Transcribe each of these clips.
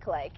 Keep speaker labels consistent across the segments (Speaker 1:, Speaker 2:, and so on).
Speaker 1: like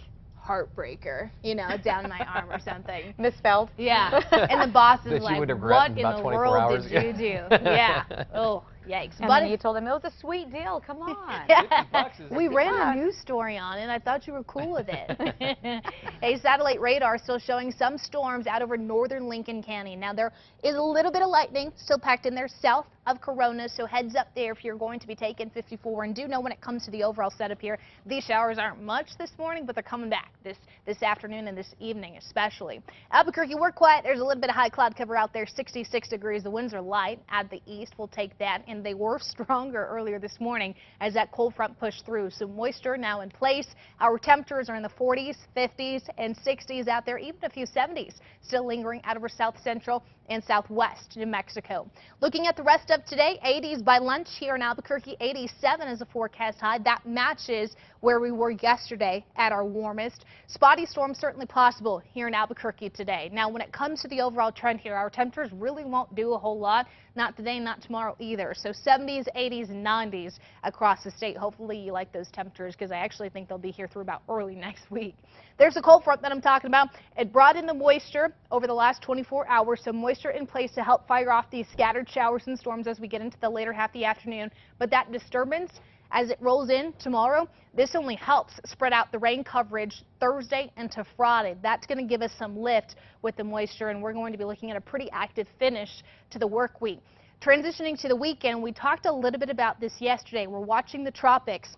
Speaker 1: heartbreaker, you know, down my arm or something.
Speaker 2: Misspelled?
Speaker 1: Yeah. And the boss is
Speaker 3: That you
Speaker 1: like,
Speaker 3: would have regret
Speaker 1: what
Speaker 3: in
Speaker 1: in
Speaker 3: about
Speaker 1: the
Speaker 3: 24
Speaker 1: world
Speaker 3: hours.
Speaker 1: did you do? Yeah. Oh, yikes.
Speaker 2: And
Speaker 1: But
Speaker 2: then you told them it was a sweet deal. Come on.
Speaker 1: yeah. We
Speaker 2: 50
Speaker 1: ran a
Speaker 2: bucks.
Speaker 1: news story on it. I thought you were cool with it. A satellite radar still showing some storms out over northern Lincoln County. Now, there is a little bit of lightning still packed in there south of Corona, so heads up there if you're going to be taking 54. And do know when it comes to the overall setup here, these showers aren't much this morning, but they're coming back this afternoon and this evening especially. Albuquerque, we're quiet. There's a little bit of high cloud cover out there, 66 degrees. The winds are light at the east. We'll take that, and they were stronger earlier this morning as that cold front pushed through. So moisture now in place. Our temperatures are in the 40s, 50s, and 60s out there, even a few 70s still lingering out over south central and southwest New Mexico. Looking at the rest of today, 80s by lunch here in Albuquerque, 87 is a forecast high. That matches where we were yesterday at our warmest. Spotty storms certainly possible here in Albuquerque today. Now, when it comes to the overall trend here, our temperatures really won't do a whole lot. Not today, not tomorrow either. So 70s, 80s, and 90s across the state. Hopefully you like those temperatures because I actually think they'll be here through about early next week. There's a cold front that I'm talking about. It brought in the moisture over the last 24 hours, so moisture in place to help fire off these scattered showers and storms as we get into the later half of the afternoon. But that disturbance, as it rolls in tomorrow, this only helps spread out the rain coverage Thursday into Friday. That's going to give us some lift with the moisture, and we're going to be looking at a pretty active finish to the work week. Transitioning to the weekend, we talked a little bit about this yesterday. We're watching the tropics,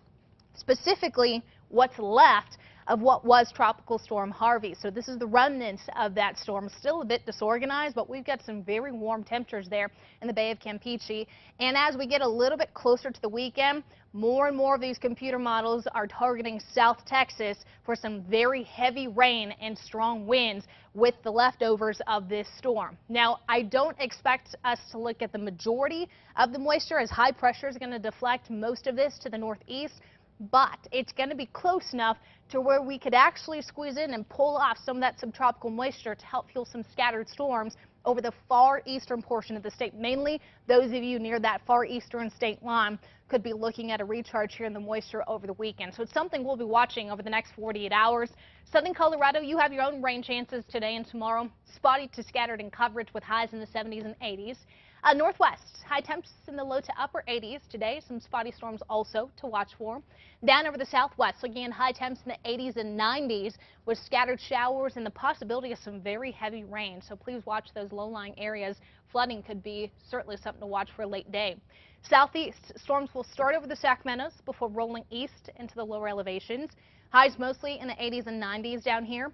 Speaker 1: specifically what's left of what was Tropical Storm Harvey. So this is the remnants of that storm, still a bit disorganized, but we've got some very warm temperatures there in the Bay of Campeche. And as we get a little bit closer to the weekend, more and more of these computer models are targeting South Texas for some very heavy rain and strong winds with the leftovers of this storm. Now, I don't expect us to look at the majority of the moisture as high pressure is going to deflect most of this to the northeast, but it's going to be close enough to where we could actually squeeze in and pull off some of that subtropical moisture to help fuel some scattered storms over the far eastern portion of the state. Mainly those of you near that far eastern state line could be looking at a recharge here in the moisture over the weekend. So it's something we'll be watching over the next 48 hours. Southern Colorado, you have your own rain chances today and tomorrow. Spotty to scattered in coverage with highs in the 70s and 80s. Northwest, high temps in the low to upper 80s today. Some spotty storms also to watch for. Down over the southwest, looking at high temps in the 80s and 90s with scattered showers and the possibility of some very heavy rain. So please watch those low-lying areas. Flooding could be certainly something to watch for a late day. Southeast, storms will start over the Sacramentos before rolling east into the lower elevations. Highs mostly in the 80s and 90s down here.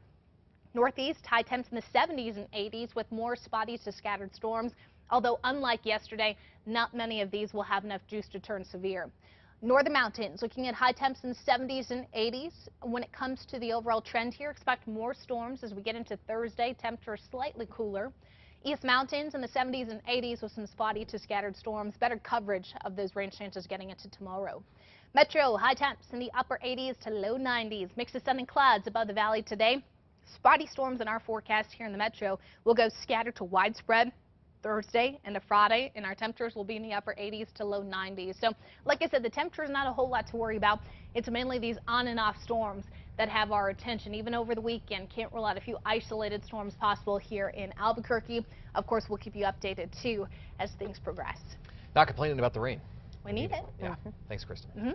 Speaker 1: Northeast, high temps in the 70s and 80s with more spotty to scattered storms. Although, unlike yesterday, not many of these will have enough juice to turn severe. Northern mountains, looking at high temps in the 70s and 80s. When it comes to the overall trend here, expect more storms as we get into Thursday. Temperatures slightly cooler. East mountains in the 70s and 80s with some spotty to scattered storms. Better coverage of those rain chances getting into tomorrow. Metro, high temps in the upper 80s to low 90s. Mix of sun and clouds above the valley today. Spotty storms in our forecast here in the metro will go scattered to widespread Thursday into Friday, and our temperatures will be in the upper 80s to low 90s. So, like I said, the temperature is not a whole lot to worry about. It's mainly these on and off storms that have our attention. Even over the weekend, can't rule out a few isolated storms possible here in Albuquerque. Of course, we'll keep you updated too as things progress.
Speaker 3: Not complaining about the rain.
Speaker 1: We need it.
Speaker 3: Yeah. Thanks, Kristen.